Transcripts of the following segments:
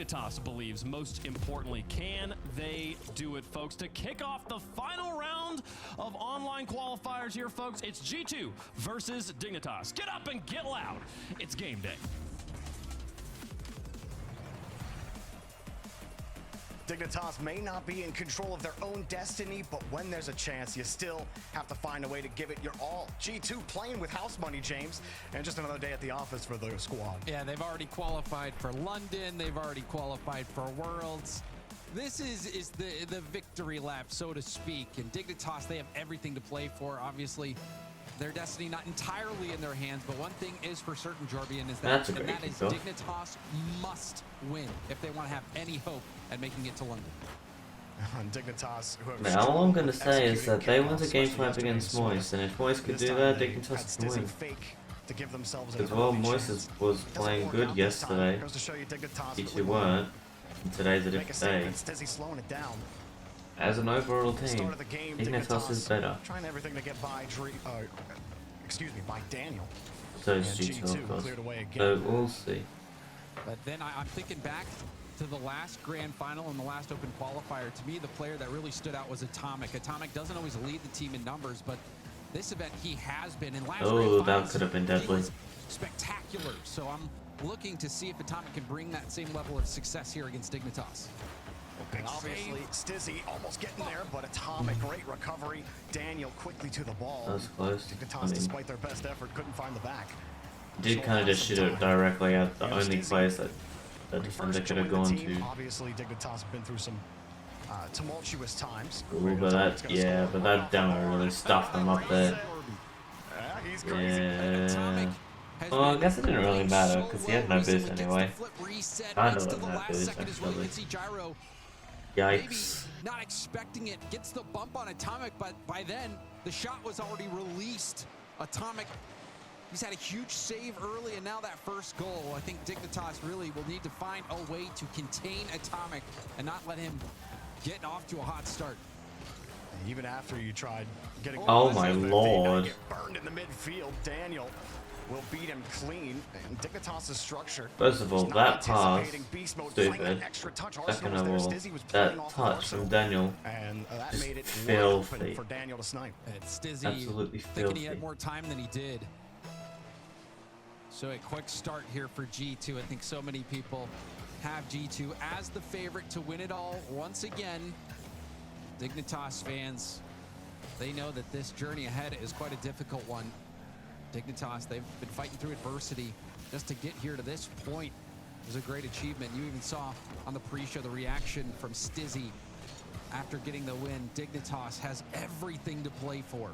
Dignitas believes most importantly. Can they do it, folks? To kick off the final round of online qualifiers here, folks, it's G2 versus Dignitas. Get up and get loud. It's game day. Dignitas may not be in control of their own destiny, but when there's a chance, you still have to find a way to give it your all. G2 playing with house money, James, and just another day at the office for the squad. Yeah, they've already qualified for London. They've already qualified for Worlds. This is the victory lap, so to speak. And Dignitas, they have everything to play for. Obviously, their destiny not entirely in their hands, but one thing is for certain, Jorbian, is that Dignitas must win if they want to have any hope at making it to London. Dignitas, now, all I'm going to say is that they won the game 5 against Moist, and if Moist could do that, Dignitas can win. As well, Moist was playing good yesterday. G2 weren't, and today's a different day. As an overall team, Dignitas is better. Trying everything to get by by Daniel. So is G2, of course. So we'll see. But then I'm thinking back to the last grand final and the last open qualifier. To me, the player that really stood out was Atomic. Atomic doesn't always lead the team in numbers, but this event he has been. In last grand that could have been deadly. Spectacular. So I'm looking to see if Atomic can bring that same level of success here against Dignitas. Obviously, Stizzy almost getting there, but Atomic, great recovery. Daniel quickly to the ball. That was close. Dignitas, despite their best effort, couldn't find the back. Did kind of just shoot it directly at the only place that the defender could have gone to. Obviously, Dignitas have been through some tumultuous times. Ooh, but that downer really stuffed them up there. Yeah. Well, I guess it didn't really matter because he had no boost anyway. Kind of didn't have boost actually. Yikes. Not expecting it, gets the bump on Atomic, but by then the shot was already released. Atomic, he's had a huge save early, and now that first goal. I think Dignitas really will need to find a way to contain Atomic and not let him get off to a hot start. Even after you tried getting my lord, burned in the midfield, Daniel will beat him clean. And Dignitas' structure. First of all, that pass, stupid. Second of all, that touch from Daniel is filthy. For Daniel to snipe. Stizzy absolutely filthy. Thinking he had more time than he did. So a quick start here for G2. I think so many people have G2 as the favorite to win it all once again. Dignitas fans, they know that this journey ahead is quite a difficult one. Dignitas, they've been fighting through adversity just to get here to this point. It was a great achievement. You even saw on the pre-show the reaction from Stizzy after getting the win. Dignitas has everything to play for.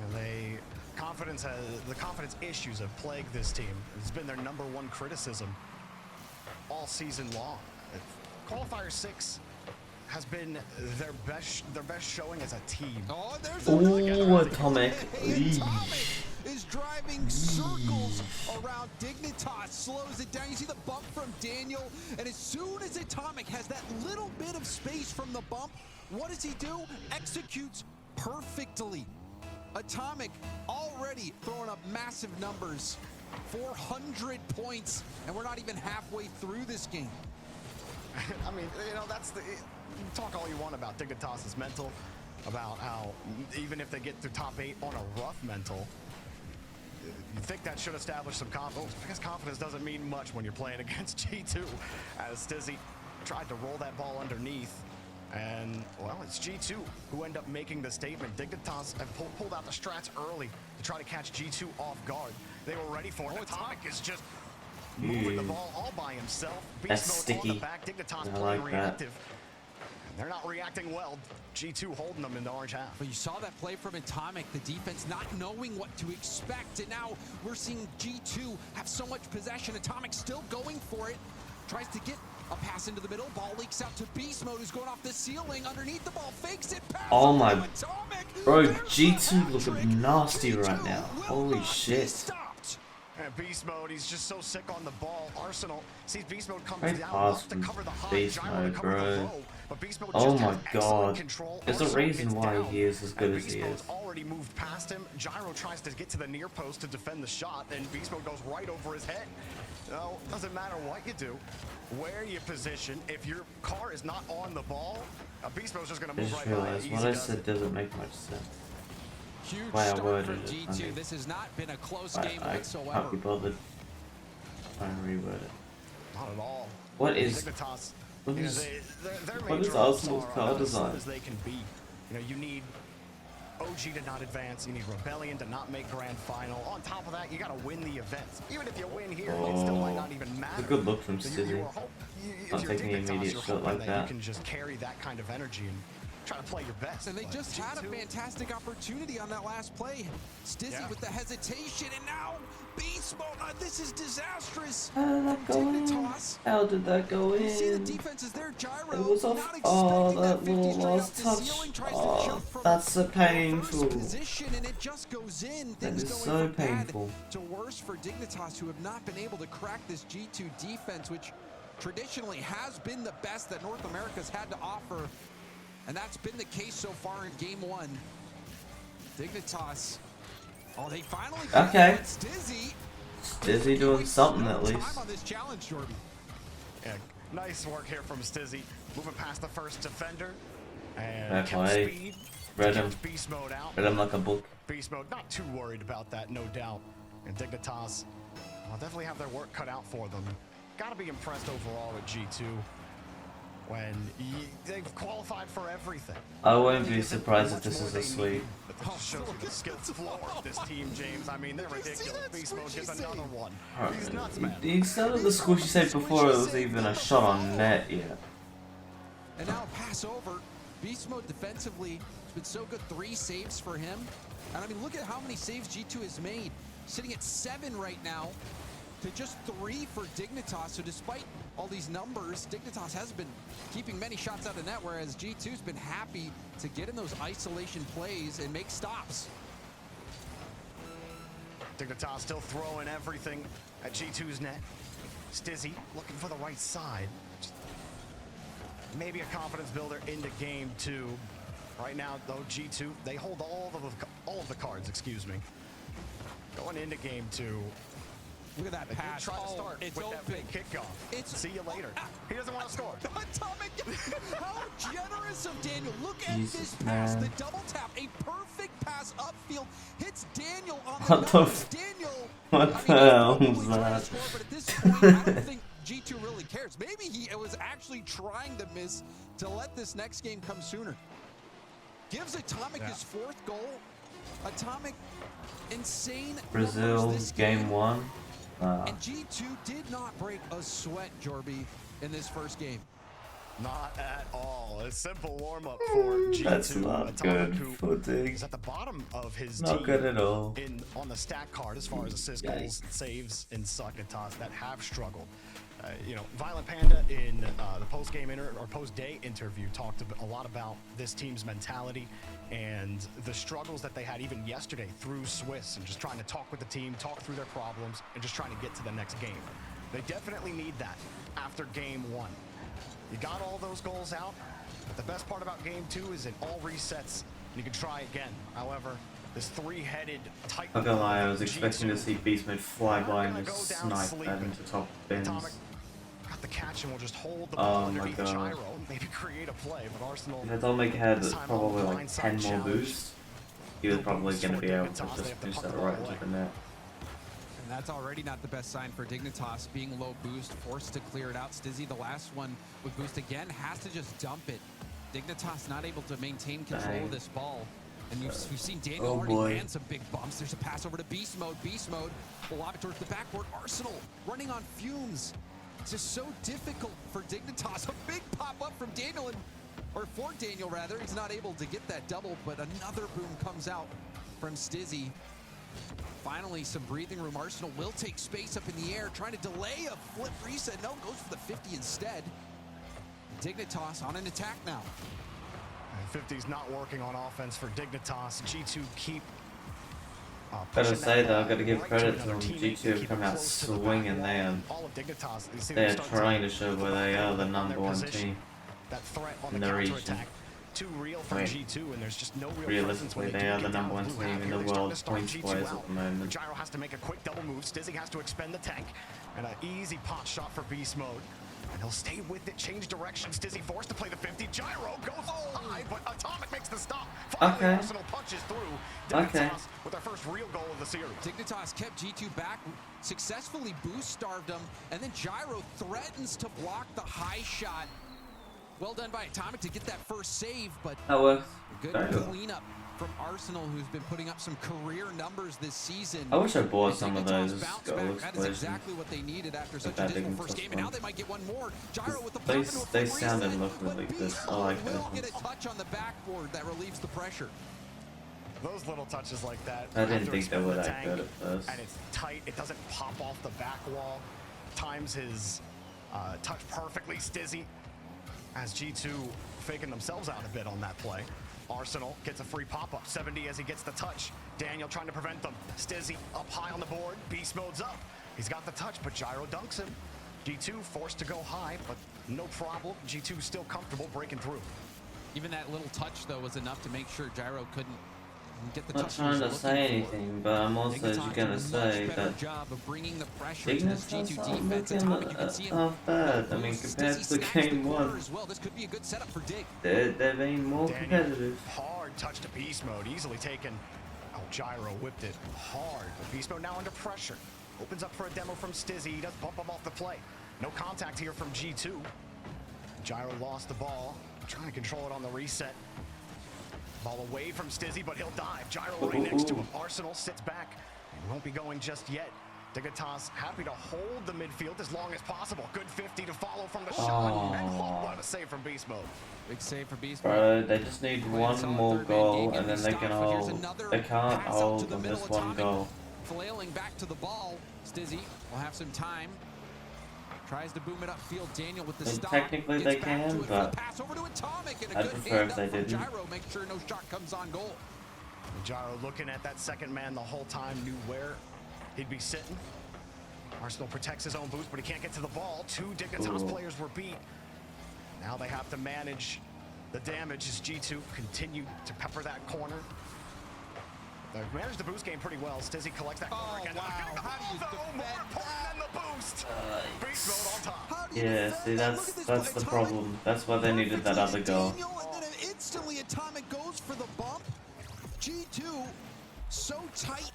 And the confidence issues have plagued this team. It's been their #1 criticism all season long. Qualifier 6 has been their best showing as a team. Oh, there's Atomic. Is driving circles around Dignitas, slows it down. You see the bump from Daniel, and as soon as Atomic has that little bit of space from the bump, what does he do? Executes perfectly. Atomic already throwing up massive numbers, 400 points, and we're not even halfway through this game. I mean, you know, that's the talk all you want about Dignitas' mental, about how even if they get to top 8 on a rough mental, you think that should establish some confidence. I guess confidence doesn't mean much when you're playing against G2, as Stizzy tried to roll that ball underneath. And, well, it's G2 who end up making the statement. Dignitas have pulled out the strats early to try to catch G2 off guard. They were ready for it. Atomic is just moving the ball all by himself. Beast mode on the back. Dignitas playing reactive. They're not reacting well. G2 holding them in the orange half. But you saw that play from Atomic, the defense not knowing what to expect. And now we're seeing G2 have so much possession. Atomic still going for it. Tries to get a pass into the middle. Ball leaks out to Beast Mode, who's going off the ceiling. Underneath the ball, fakes it. Oh my. Bro, G2 looking nasty right now. Holy shit. And Beast Mode, he's just so sick on the ball. Arsenal sees Beast Mode comes Great down pass to from cover the high, Beast Gyro to Mode, cover the bro. low. But Beast Mode Oh just my has excellent god. control. There's a Arsenal reason gets why down, he is as good and as he Beast Mode's is. already moved past him. Gyro tries to get to the near post to defend the shot, and Beast Mode goes right over his head. No, doesn't matter what you do, where you position. If your car is not on the ball, Beast Mode's just going to I move just right by it. realized Easy what I does said it. doesn't make much sense. Huge Why I start worded from it, I G2. mean, This has not been a close I game can't whatsoever. be bothered. Trying to reword it. Not at all. What is- Dignitas, what you know, is- their what major is roles Arsenal's are car about as design? slow as they can be. You know, you need OG to not advance. You need Rebellion to not make grand final. On top of that, you got to win the events. Even if you win here, it still might not even matter. It's a good look from So Stizzy. if Not you're taking an Dignitas, immediate you're shot hoping like that that. you can just carry that kind of energy and try to play your best. And they But just had a G2, fantastic opportunity on that last play. Stizzy Yeah. with the hesitation, and now Beast Mode. This is disastrous. How did that go in? Dignitas. How did that go You see the in? defense is there. Gyro It was off. not expecting Oh, that that 50 little straight last up the touch. ceiling, tries to Oh, jump from that's so reverse painful. position, and it just goes in. That Things is going so from bad painful. to worse for Dignitas, who have not been able to crack this G2 defense, which traditionally has been the best that North America's had to offer. And that's been the case so far in game one. Dignitas. Oh, they finally got Okay. it. Stizzy. Stizzy doing something at least. Time on this challenge, Jorby. Yeah, nice work here from Stizzy. Moving past the first defender. And Fair kept play. speed. Read him. Kept Beast Mode out. Read him like a book. Beast Mode, not too worried about that, no doubt. And Dignitas will definitely have their work cut out for them. Got to be impressed overall with G2 when they've qualified for everything. I wouldn't be Isn't surprised if much this more is a they sweep. need, but that just shows you the skill floor of this team, James. I mean, they're Did you see ridiculous. that Beast Mode gets squishy another save? one. He's nuts, man. Instead of the squishy said before, it was even a shot on net, yeah. And now a pass over. Beast Mode defensively has been so good. 3 saves for him. And I mean, look at how many saves G2 has made. Sitting at 7 right now to just 3 for Dignitas. So despite all these numbers, Dignitas has been keeping many shots out of net, whereas G2's been happy to get in those isolation plays and make stops. Dignitas still throwing everything at G2's net. Stizzy looking for the right side. Maybe a confidence builder into game 2. Right now, though, G2, they hold all of the cards, excuse me. Going into game 2. Look at that They did pass. try to Oh, start it's with open. that big kickoff. See you later. He doesn't want to score. Atomic, how generous of Daniel. Look at Jesus, this pass, man. the double tap, a perfect pass upfield, hits Daniel on the What the numbers. Daniel, what I mean, the he's hell probably was trying to that? score, but at this point, I don't think G2 really cares. Maybe he was actually trying to miss to let this next game come sooner. Gives Atomic his 4th goal. Atomic, insane Brazil, numbers this game 1. And G2 did not break a sweat, Jorby, in this first game. Not at all. A simple warm-up for G2. That's not Atomic, good who for Dig. is at the bottom of his Not team good at all. on the stat card as far as assists, goals, saves, and Dignitas that have struggled. You know, Violent Panda in the post-day interview talked a lot about this team's mentality and the struggles that they had even yesterday through Swiss and just trying to talk with the team, talk through their problems, and just trying to get to the next game. They definitely need that after game 1. You got all those goals out, but the best part about game 2 is it all resets and you can try again. However, this 3-headed tight. Not gonna lie, I was expecting to see Beastman fly by and just snipe that into top bins. Atomic got the catch and will just hold the Oh ball my underneath God. Gyro and maybe create a play, but Arsenal. If Atomic had this time probably on the like blindside 10 more challenge. boosts, he was No probably boost gonna for be able to Dignitas. They just have to finish punt that the right ball into the away. net. And that's already not the best sign for Dignitas, being low boost, forced to clear it out. Stizzy, the last one with boost again, has to just dump it. Dignitas not able to maintain control Dang. of this ball. And we've seen Daniel Oh already boy. land some big bumps. There's a pass over to Beast Mode. Beast Mode will lob it towards the backboard. Arsenal running on fumes. It's just so difficult for Dignitas. A big pop-up from Daniel, or for Daniel rather. He's not able to get that double, but another boom comes out from Stizzy. Finally, some breathing room. Arsenal will take space up in the air, trying to delay a flip reset. No, goes for the 50 instead. Dignitas on an attack now. And 50's not working on offense for Dignitas. G2 keep Gotta say though, I've got to give credit to them. G2 have come out swinging. They are trying to show where they are the #1 team in the region. Too real for G2, and there's just no real Realistically, they are the #1 team in the world points-wise at the moment. Gyro has to make a quick double move. Stizzy has to expend the tank, and an easy pot shot for beast mode. And he'll stay with it, change direction. Stizzy forced to play the 50. Gyro goes high, but Atomic makes the stop. Finally, Arsenal punches through. Dignitas with their first real goal of the series. Dignitas kept G2 back, successfully boost starved him, and then Gyro threatens to block the high shot. Well done by Atomic to get that first save, but That works. good cleanup from Arsenal, who's been putting up some career numbers this season. I wish I bought some of those goal That is exactly what they needed after such a dismal first game, and now they might get one more. Gyro with the pop into a They free sound reset, and look really but good. Beast I like will those get a ones. touch on the backboard that relieves the pressure. Those little touches like that. I didn't think they were that good at first. And it's tight. It doesn't pop off the back wall. Times his touch perfectly. Stizzy as G2 faking themselves out a bit on that play. Arsenal gets a free pop-up. 70 as he gets the touch. Daniel trying to prevent them. Stizzy up high on the board. Beast mode's up. He's got the touch, but Gyro dunks him. G2 forced to go high, but no problem. G2 still comfortable breaking through. Even that little touch, though, was enough to make sure Gyro couldn't get the I'm not touch. trying to say anything, but I'm also gonna say that Dignitas aren't looking half bad. I mean, compared to game 1, well, this could be a good setup for Dig. they're being more competitive. Hard touch to beast mode, easily taken. Oh, Gyro whipped it hard. But beast mode now under pressure. Opens up for a demo from Stizzy. He does bump him off the play. No contact here from G2. Gyro lost the ball. Trying to control it on the reset. Ball away from Stizzy, but he'll dive. Gyro right next to him. Arsenal sits back. He won't be going just yet. Dignitas happy to hold the midfield as long as possible. Good 50 to follow from the shot. And what a save from Beast Mode. Big save for Beast Bro, they just need one more goal and then they can hold. They can't hold on this one goal. Flailing back to the ball. Stizzy will have some time. Tries to boom it upfield. Daniel with the stop. Technically they can, but pass over to Atomic and a I'd good prefer hand if they up from didn't. Gyro. Make sure no shot comes on goal. Gyro looking at that second man the whole time, knew where he'd be sitting. Arsenal protects his own boost, but he can't get to the ball. 2 Dignitas players were beat. Now they have to manage the damage as G2 continued to pepper that corner. They've managed the boost game pretty well. Stizzy collects that corner again. Wow. How do you defend more important than the boost. Beast mode on top. yeah, see that's the problem. That's why they needed that other goal. And then instantly Atomic goes for the bump. G2 so tight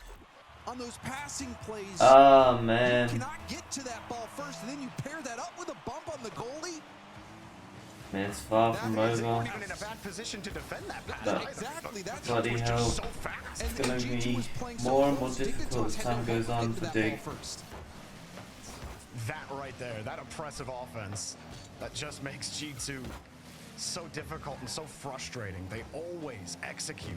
on those passing plays. Oh You man. cannot get to that ball first, and then you pair that up with a bump on the goalie. Man, it's far from They over. weren't even in a bad position to defend that pass. But Exactly, that's bloody Just hell. so fast. And It's gonna G2 be was playing so more and more close, difficult as Dignitas had time no goes hope on into for that ball Dig. first. That right there, that impressive offense, that just makes G2 so difficult and so frustrating. They always execute.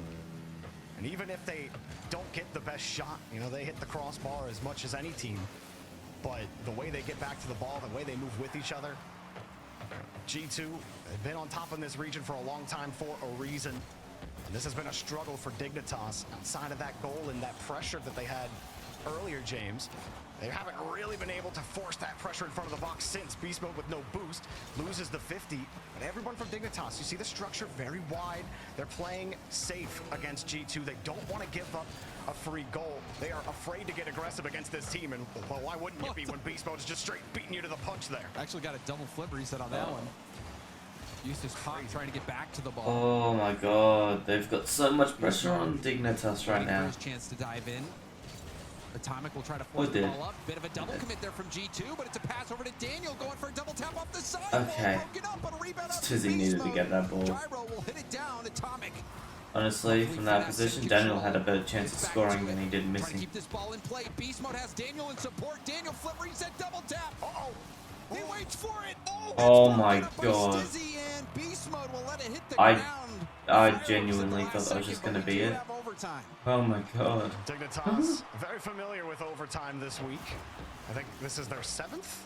And even if they don't get the best shot, you know, they hit the crossbar as much as any team. But the way they get back to the ball, the way they move with each other, G2 have been on top in this region for a long time for a reason. And this has been a struggle for Dignitas outside of that goal and that pressure that they had earlier, James. They haven't really been able to force that pressure in front of the box since. Beast Mode with no boost loses the 50. But everyone from Dignitas, you see the structure very wide. They're playing safe against G2. They don't want to give up a free goal. They are afraid to get aggressive against this team. And well, why wouldn't you be when Beast Mode is just straight beating you to the punch there? Actually got a double flip reset on that one. Used his pop trying to get back to the ball. Oh my god, they've got so much pressure on Dignitas right Waiting for now. his chance to dive in. Atomic will try to force the ball up. Bit of a double commit there from G2, but it's a pass over to Daniel going for a double tap off the side. Okay. Ball broken up on a rebound out to Stizzy Beast needed to Mode. get that ball. Gyro will hit it down. Atomic. Honestly, from that position, Daniel had a better chance of scoring than he did Trying to missing. keep this ball in play. Beast Mode has Daniel in support. Daniel flip reset double tap. Uh-oh. He waits for it. Oh it's my broken up by God. Stizzy, and Beast Mode will let it hit the I ground. genuinely thought that was just gonna be it. Overtime. Oh my god. Dignitas very familiar with overtime this week. I think this is their 7th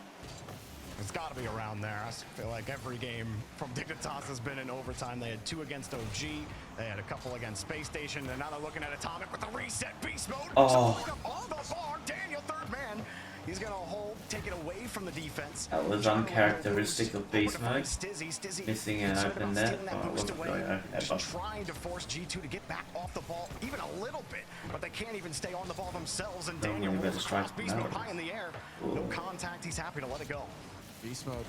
It's got to be around there. I feel like every game from Dignitas has been in overtime. They had 2 against OG. They had a couple against Space Station. And now they're looking at Atomic with the reset beast mode. Oh. Off the bar. Daniel, third man. He's going to hold, take it away from the defense. That was uncharacteristic of beast mode. Stizzy. Missing an open net. Oh, it wasn't going Just trying to force G2 to get back off the ball even a little bit, but they can't even stay on the ball themselves. And Daniel rolls across beast mode high in the air. No contact. He's happy to let it go. Beast mode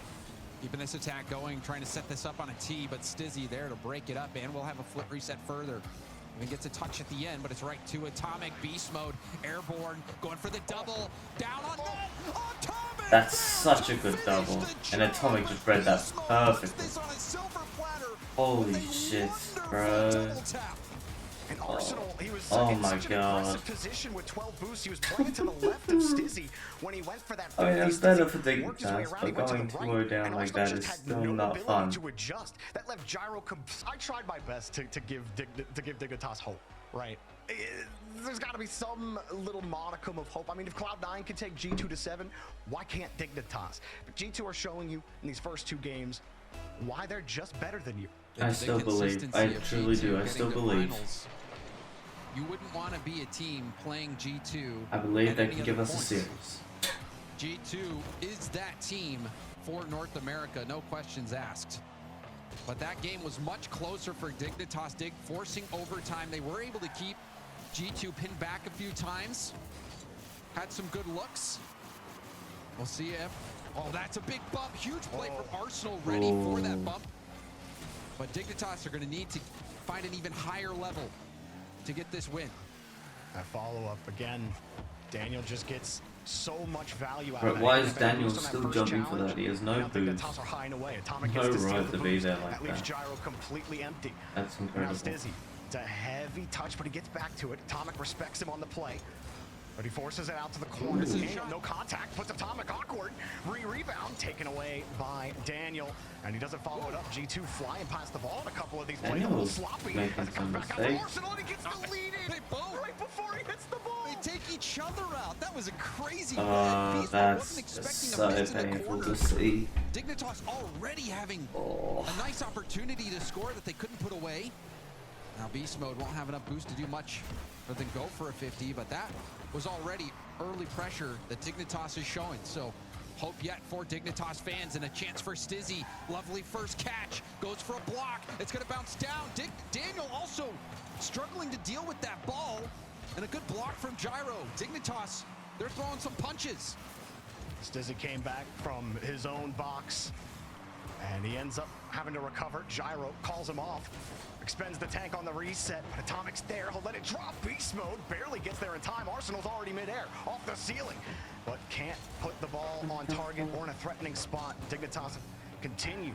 keeping this attack going, trying to set this up on a tee, but Stizzy there to break it up, and we'll have a flip reset further. He gets a touch at the end, but it's right to Atomic. Beast mode, airborne, going for the double, down on net. Atomic! That's such a good double, and Atomic just read that perfectly. Holy shit, bro. And Arsenal, he was Oh in my such an god. aggressive position with 12 boosts. He was playing to the left of Stizzy when he went for that. I mean, it's better for Dignitas, but but going 2-0 down like that is still not fun. To adjust. That left Gyro. I tried my best to give Dignitas hope, right? There's got to be some little modicum of hope. I mean, if Cloud9 can take G2 to 7, why can't Dignitas? But G2 are showing you in these first 2 games why they're just better than you. I still believe. I truly do. I still believe. You wouldn't want to be a team playing G2. I believe they can give us a series. G2 is that team for North America, no questions asked. But that game was much closer for Dignitas. Forcing overtime. They were able to keep G2 pinned back a few times. Had some good looks. We'll see if... Oh, that's a big bump. Huge play from Arsenal, ready for that bump. But Dignitas are going to need to find an even higher level to get this win. That follow-up again. Daniel just gets so much value out But of that. why is Daniel still jumping for that? He has no boost. No right to be there like leaves that. Gyro completely empty. That's Now incredible. Stizzy, it's a heavy touch, but he gets back to it. Atomic respects him on the play. But he forces it out to the corner. Daniel, no contact, puts Atomic awkward. Rebound taken away by Daniel. And he doesn't follow it up. G2 flying past the ball in a couple of these plays. A little sloppy. Making As it comes some back out to mistakes. Arsenal, and he gets the lead in right before he hits the ball. They take each other out. That was a crazy That's just so painful to see. Dignitas already having a nice opportunity to score that they couldn't put away. Now Beast Mode won't have enough boost to do much other than go for a 50, but that was already early pressure that Dignitas is showing. So hope yet for Dignitas fans, and a chance for Stizzy. Lovely first catch, goes for a block. It's gonna bounce down. Daniel also struggling to deal with that ball, and a good block from Gyro. Dignitas, they're throwing some punches. Stizzy came back from his own box, and he ends up having to recover. Gyro calls him off, expends the tank on the reset, but Atomic's there. He'll let it drop. Beast mode barely gets there in time. Arsenal's already midair, off the ceiling, but can't put the ball on target or in a threatening spot. Dignitas continue.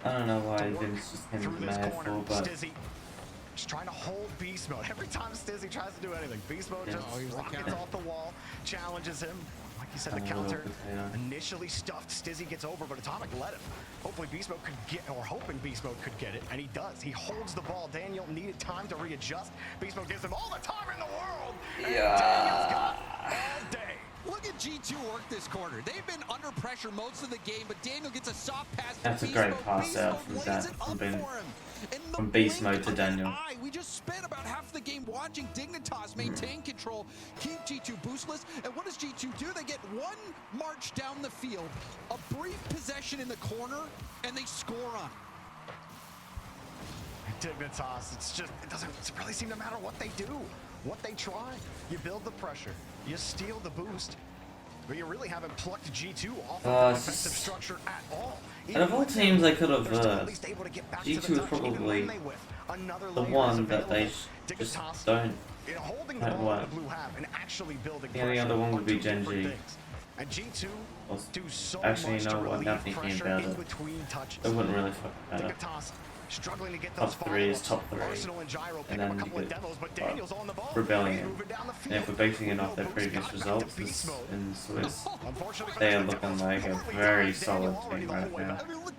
I don't know why Vince just came Through to this mad corner, for, but Stizzy just trying to hold Beast mode. Every time Stizzy tries to do anything, Beast mode just rockets off the wall, challenges him. Like you said, the counter initially stuffed. Stizzy gets over, but Atomic let him. Hopefully Beast Mode could get, or hoping Beast Mode could get it, and he does. He holds the ball. Daniel needed time to readjust. Beast Mode gives him all the time in the world. And Daniel's got all day. Look at G2 work this quarter. They've been under pressure most of the game, but Daniel gets a soft pass. That's a great pass out from Beast Mode to Daniel. We just spent about half the game watching Dignitas maintain control, keep G2 boostless, and what does G2 do? They get one march down the field, a brief possession in the corner, and they score on it. Dignitas, it doesn't really seem to matter what they do, what they try. You build the pressure, you steal the boost, but you really haven't plucked G2 off of the defensive structure at all. Out of all teams they could have, G2 is probably the one that they just don't have work. The only other one would be Gen G. And G2 do so Actually, much you know to what? relieve Now thinking pressure about in it, between touches. it wouldn't really fucking matter. Dignitas struggling to get Top those 3 is top 3, Arsenal and Gyro pick and up a then you couple of get demos, but Daniel's on the ball. rebellion. He's moving down the And if field. we're basing it off their Boost previous got back to results beast mode. in Swiss, Unfortunately for they the are looking like a completely very dominant solid Daniel already team the right whole way now. back. I mean, look,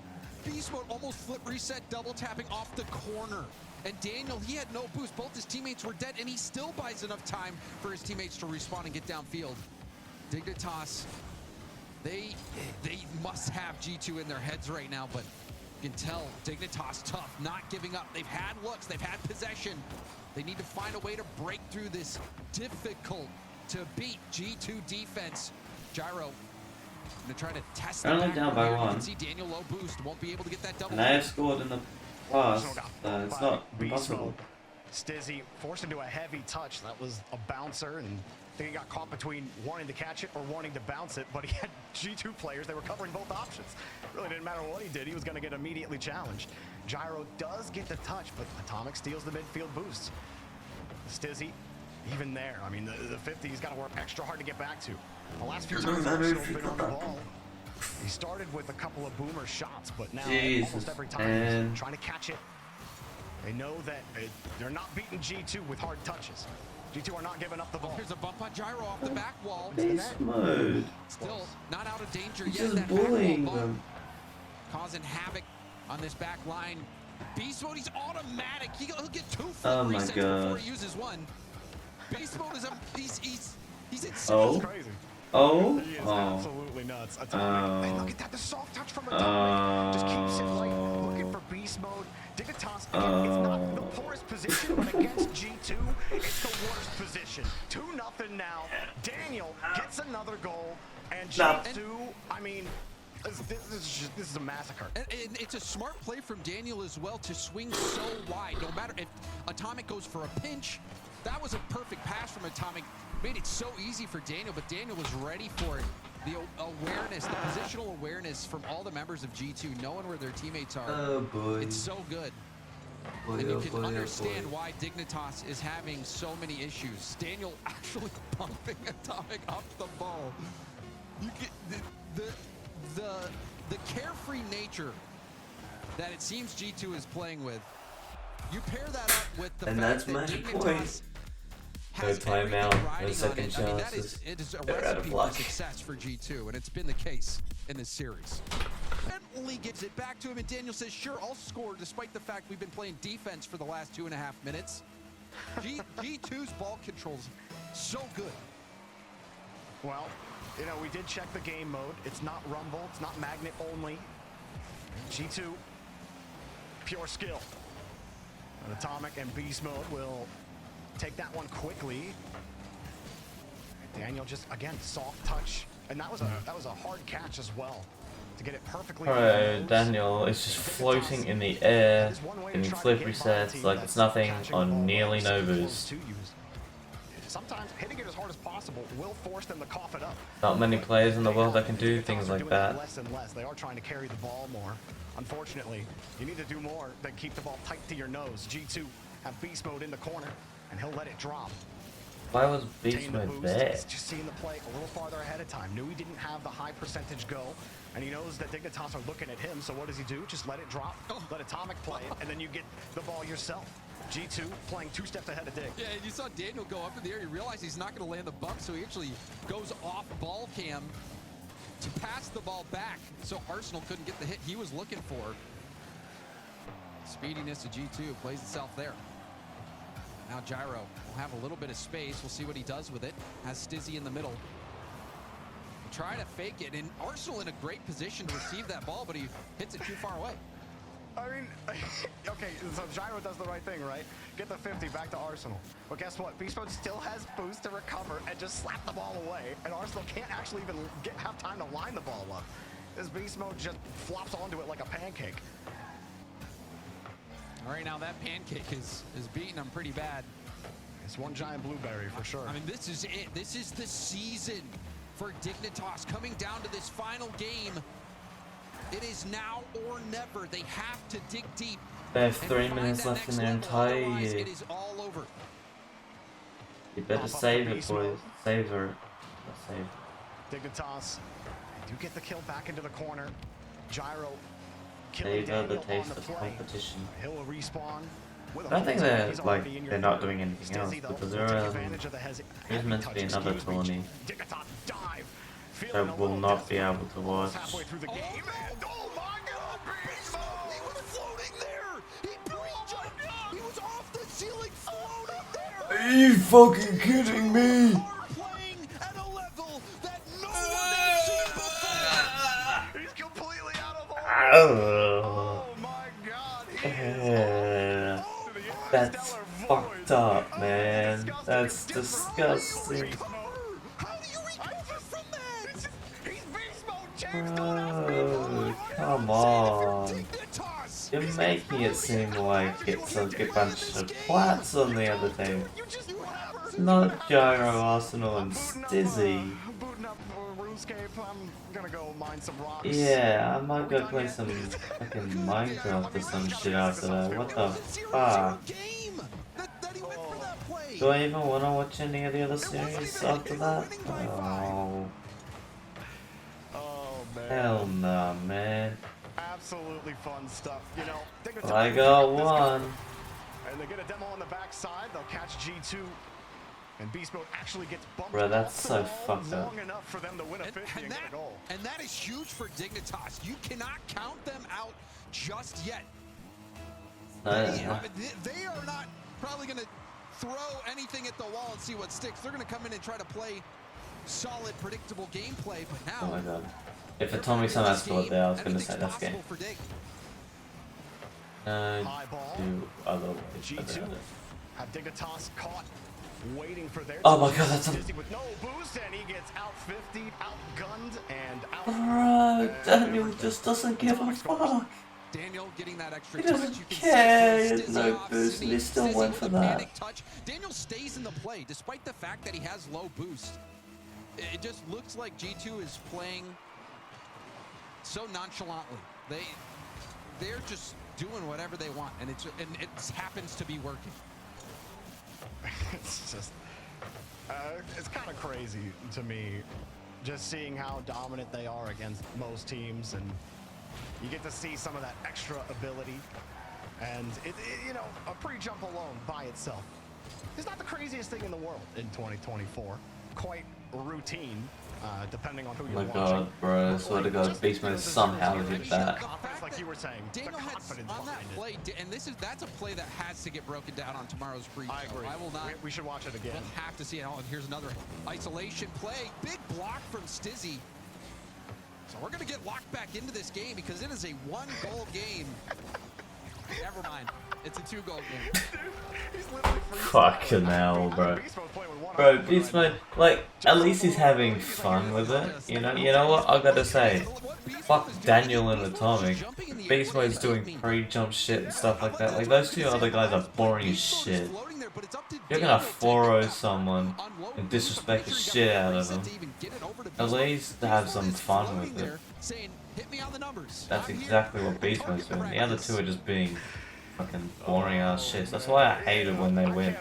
Beast Mode almost flip reset, double tapping off the corner. And Daniel, he had no boost. Both his teammates were dead, and he still buys enough time for his teammates to respawn and get downfield. Dignitas They must have G2 in their heads right now, but you can tell Dignitas tough, not giving up. They've had looks, they've had possession. They need to find a way to break through this difficult to beat G2 defense. Gyro gonna try to test the Only back down by here. You one. can see Daniel low boost, won't be able to get that double. And they have scored in the past. It's not Beast impossible. mode. Stizzy forced into a heavy touch. That was a bouncer, and I think he got caught between wanting to catch it or wanting to bounce it, but he had G2 players. They were covering both options. Really didn't matter what he did. He was going to get immediately challenged. Gyro does get the touch, but Atomic steals the midfield boost. Stizzy, even there, I mean, the 50, he's got to work extra hard to get back to. The last few times Arsenal's been on the ball, he started with a couple of boomer shots, but now almost every time he's trying to catch it. They know that they're not beating G2 with hard touches. G2 are not giving up the ball. Here's a bump on Gyro off the back wall. Beast mode. Still not out of danger He's yet. just That back wall bullying bump them. causing havoc on this back line. Beast mode, he's automatic. He'll get 2 Oh full my resets God. before he uses 1. Beast mode is he's insane. Oh. That's crazy. Oh. He is Oh. absolutely nuts. Atomic. Hey, look at that, the soft touch from Atomic. Just keeps it light, looking for beast mode. Dignitas, again, it's not the poorest position, but against G2, it's the worst position. 2-0 now. Daniel gets another goal, and G2, I mean, this is a massacre. And it's a smart play from Daniel as well to swing so wide. No matter if Atomic goes for a pinch, that was a perfect pass from Atomic. Made it so easy for Daniel, but Daniel was ready for it. The awareness, the positional awareness from all the members of G2, knowing where their teammates are. Oh boy. It's so good. Boy, And you oh can boy, understand oh boy. why Dignitas is having so many issues. Daniel actually bumping Atomic off the ball. You get the carefree nature that it seems G2 is playing with. You pair that up with the And fact that's that my Dignitas point. No has everything timeout, no riding on second it. I mean, that chances. it is a They're out of recipe for luck. success for G2, and it's been the case in this series. Bentley gets it back to him, and Daniel says, sure, I'll score, despite the fact we've been playing defense for the last 2.5 minutes. G2's ball control's so good. Well, you know, we did check the game mode. It's not Rumble. It's not Magnet only. G2, pure skill. And Atomic and Beast mode will take that one quickly. Daniel just, again, soft touch. And that was a hard catch as well. To get it perfectly. Alright, Daniel is just floating in the air, in flip resets, like it's nothing on nearly no boost. Sometimes hitting it as hard as possible will force them to cough it up. Not many players in the world that can do things like that. Less and less. They are trying to carry the ball more. Unfortunately, you need to do more than keep the ball tight to your nose. G2 have beast mode in the corner, and he'll let it drop. Why was Beast Obtain the Mode boost. there? He's just seeing the play a little farther ahead of time. Knew he didn't have the high percentage go, and he knows that Dignitas are looking at him, so what does he do? Just let it drop, let Atomic play it, and then you get the ball yourself. G2 playing 2 steps ahead of Dig. Yeah, and you saw Daniel go up in the air. You realize he's not going to land the bump, so he actually goes off ball cam to pass the ball back, so Arsenal couldn't get the hit he was looking for. Speediness of G2 plays itself there. Now Gyro will have a little bit of space. We'll see what he does with it. Has Stizzy in the middle. Try to fake it, and Arsenal in a great position to receive that ball, but he hits it too far away. I mean, okay, so Gyro does the right thing, right? Get the 50 back to Arsenal. But guess what? Beast Mode still has boost to recover and just slap the ball away, and Arsenal can't actually even have time to line the ball up. This Beast Mode just flops onto it like a pancake. All right, now that pancake is beating him pretty bad. It's one giant blueberry for sure. I mean, this is it. This is the season for Dignitas coming down to this final game. It is now or never. They have to dig deep. They have 3 minutes left in their entire year. It is all over. You better save it, boys. Save her. Save. Dignitas, they do get the kill back into the corner. Gyro They killing got the Daniel taste on the of play. competition. He'll respawn. With I think they're he's like already in your they're not corner. doing anything else Stizzy, though, because will take there's advantage of the meant to be touch, another excuse me. tourney Dignitas dive. that will not be able to watch. Halfway through the game. And, oh my God, Beast Mode! He was floating there. He prejudged. He was off the ceiling, floating there. Are you fucking kidding me? Are playing at a level that no one has seen before. That's fucked up, man. That's disgusting. How do you recover from that? He's beast mode, James. Don't Oh, come on. Dignitas. You're making it seem like it's a bunch of plats on the other team. You just whatever. Not Gyro, Arsenal, and Stizzy. Booting up RuneScape. I'm gonna go mine some rocks. Yeah, I might go play some fucking Minecraft or some shit after that. What the fuck? Game that he went for that play. Do I even want to watch any of the other series after that? Oh, Oh man. hell no, man. Absolutely fun stuff. You know, Well, I got one. and they get a demo on the backside. They'll catch G2. And Beast Mode actually gets bumped. Bro, that's off the so wall fucked up. long enough for them to win a 50 and get a goal. And that is huge for Dignitas. You cannot count them out just yet. They are not probably going to throw anything at the wall and see what sticks. They're going to come in and try to play solid, predictable gameplay. But now, Oh my god. If it told me something else scored there, I was gonna say that's game. High ball. Do other ways G2 about it. have Dignitas caught, waiting for their. Oh my god, that's a. Dizzy with no boost, and he gets out 50, outgunned, and out. Bro, Daniel just doesn't give a fuck. Daniel getting that extra He touch. doesn't You can care. see He has no boost, and he still went for that. Touch. Daniel stays in the play despite the fact that he has low boost. It just looks like G2 is playing so nonchalantly. They're just doing whatever they want, and it happens to be working. It's just, it's kind of crazy to me, just seeing how dominant they are against most teams, and you get to see some of that extra ability, and you know, a pre-jump alone by itself is not the craziest thing in the world in 2024. Quite routine, depending on who you're Oh my watching. god, bro, I swear to god, Beastman somehow did that. Confidence, like you were saying, Daniel the had confidence on that behind it. play, and that's a play that has to get broken down on tomorrow's preview. I agree. I will not. We should watch it again. We'll have to see it. Oh, and here's another isolation play. Big block from Stizzy. So we're going to get locked back into this game because it is a one-goal game. Never mind. It's a two-goal game. He's literally Fucking hell, bro. Bro, Beastman, like, at least he's having fun with it. You know what? I gotta say, fuck Daniel and Atomic. Beastman's doing pre-jump shit and stuff like that. Like, those two other guys are boring as shit. You're gonna 4-0 someone and disrespect the shit out of them. At least have some fun with it. That's exactly what Beastman's doing. The other two are just being fucking boring ass shit. That's why I hate it when they win.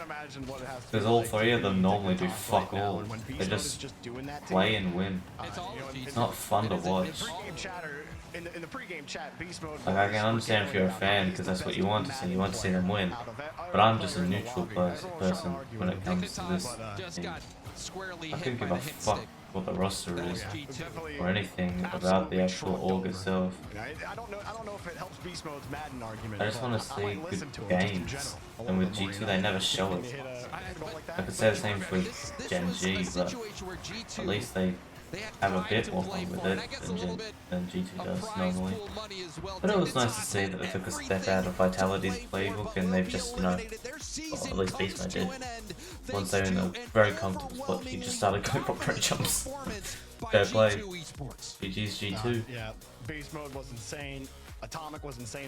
Because all three of them normally do fuck all. They just play and win. It's not fun to watch. Like, I can understand if you're a fan because that's what you want to see. You want to see them win. But I'm just a neutral person when it comes to this thing. I couldn't give a fuck what the roster is or anything about the actual org itself. I don't know if it helps Beast Mode's Madden argument. I just want to see good games, and with G2 they never show it. I could say the same for Gen G, but at least they have a bit more fun with it than G2 does normally. But it was nice to see that they took a step out of Vitality's playbook and they've just, you know, well, at least Beastman did. Once they were in a very comfortable spot, he just started going for pre jumps. Fair play. GG's G2. Yeah, Beast Mode was insane. Atomic was insane.